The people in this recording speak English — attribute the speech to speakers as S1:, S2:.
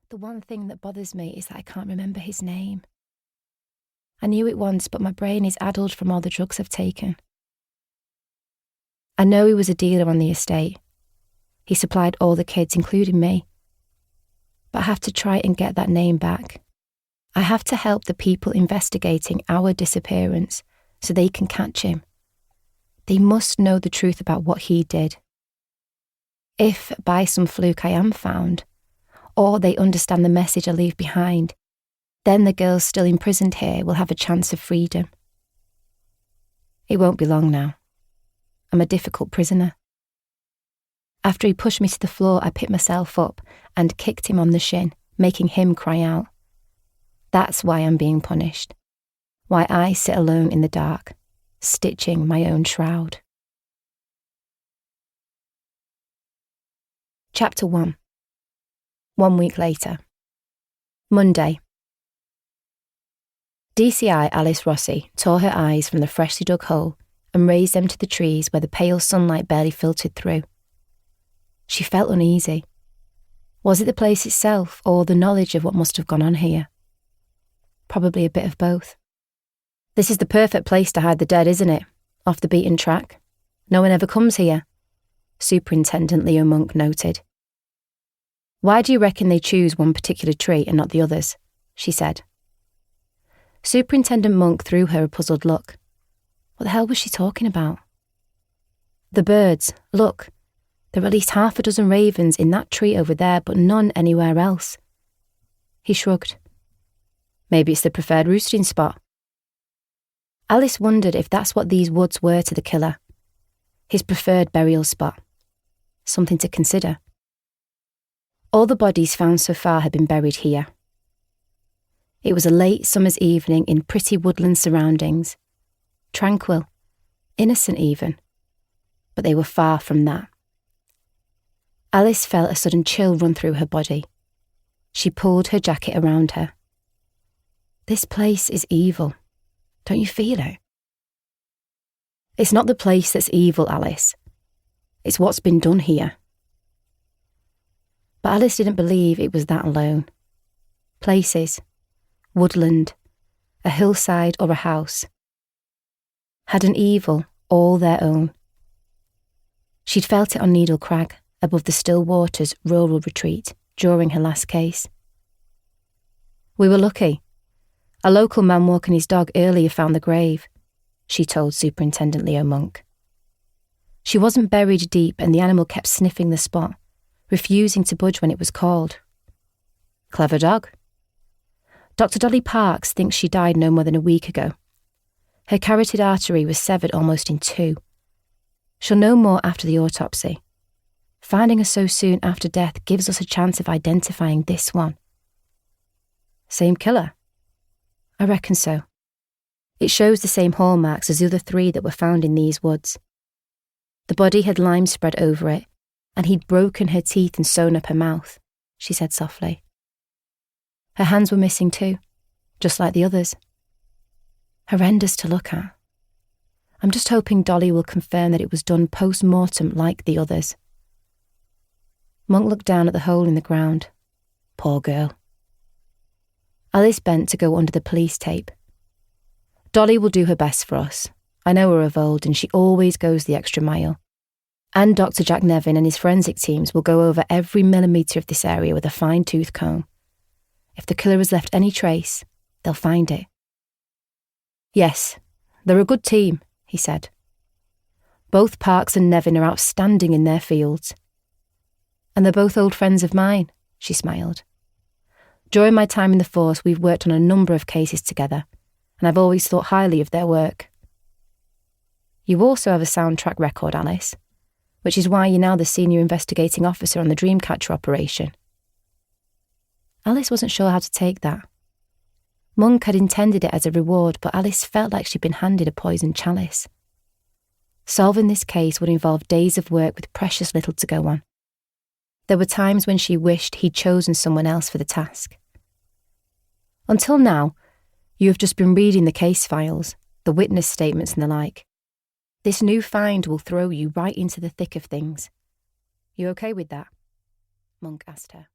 S1: The one thing that bothers me is that I can't remember his name. I knew it once, but my brain is addled from all the drugs I've taken. I know he was a dealer on the estate. He supplied all the kids, including me. But I have to try and get that name back. I have to help the people investigating our disappearance so they can catch him. They must know the truth about what he did. If, by some fluke, I am found, or they understand the message I leave behind, then the girls still imprisoned here will have a chance of freedom. It won't be long now. I'm a difficult prisoner. After he pushed me to the floor, I picked myself up and kicked him on the shin, making him cry out. That's why I'm being punished. Why I sit alone in the dark, stitching my own shroud. Chapter 1. 1 week later. Monday. DCI Alice Rossi tore her eyes from the freshly dug hole and raised them to the trees where the pale sunlight barely filtered through. She felt uneasy. Was it the place itself or the knowledge of what must have gone on here? Probably a bit of both. This is the perfect place to hide the dead, isn't it? Off the beaten track. No one ever comes here, Superintendent Leo Monk noted. Why do you reckon they choose one particular tree and not the others? She said. Superintendent Monk threw her a puzzled look. What the hell was she talking about? The birds, look. There are at least 6 ravens in that tree over there, but none anywhere else. He shrugged. Maybe it's the preferred roosting spot. Alice wondered if that's what these woods were to the killer. His preferred burial spot. Something to consider. All the bodies found so far had been buried here. It was a late summer's evening in pretty woodland surroundings. Tranquil, innocent even. But they were far from that. Alice felt a sudden chill run through her body. She pulled her jacket around her. This place is evil. Don't you feel it? It's not the place that's evil, Alice. It's what's been done here. But Alice didn't believe it was that alone. Places, woodland, a hillside or a house, had an evil all their own. She'd felt it on Needle Crag, above the still waters rural retreat, during her last case. We were lucky. A local man walking his dog earlier found the grave, she told Superintendent Leo Monk. She wasn't buried deep and the animal kept sniffing the spot, refusing to budge when it was called. Clever dog. Dr. Dolly Parks thinks she died no more than a week ago. Her carotid artery was severed almost in 2. She'll know more after the autopsy. Finding her so soon after death gives us a chance of identifying this one. Same killer? I reckon so. It shows the same hallmarks as the other 3 that were found in these woods. The body had lime spread over it, and he'd broken her teeth and sewn up her mouth, she said softly. Her hands were missing too, just like the others. Horrendous to look at. I'm just hoping Dolly will confirm that it was done post-mortem like the others. Monk looked down at the hole in the ground. Poor girl. Alice bent to go under the police tape. Dolly will do her best for us. I know her of old and she always goes the extra mile. And Dr. Jack Nevin and his forensic teams will go over every millimetre of this area with a fine-tooth comb. If the killer has left any trace, they'll find it. Yes, they're a good team, he said. Both Parks and Nevin are outstanding in their fields. And they're both old friends of mine, she smiled. During my time in the force, we've worked on a number of cases together, and I've always thought highly of their work. You also have a sound track record, Alice, which is why you're now the senior investigating officer on the Dreamcatcher operation. Alice wasn't sure how to take that. Monk had intended it as a reward, but Alice felt like she'd been handed a poisoned chalice. Solving this case would involve days of work with precious little to go on. There were times when she wished he'd chosen someone else for the task. Until now, you have just been reading the case files, the witness statements and the like. This new find will throw you right into the thick of things. You okay with that? Monk asked her.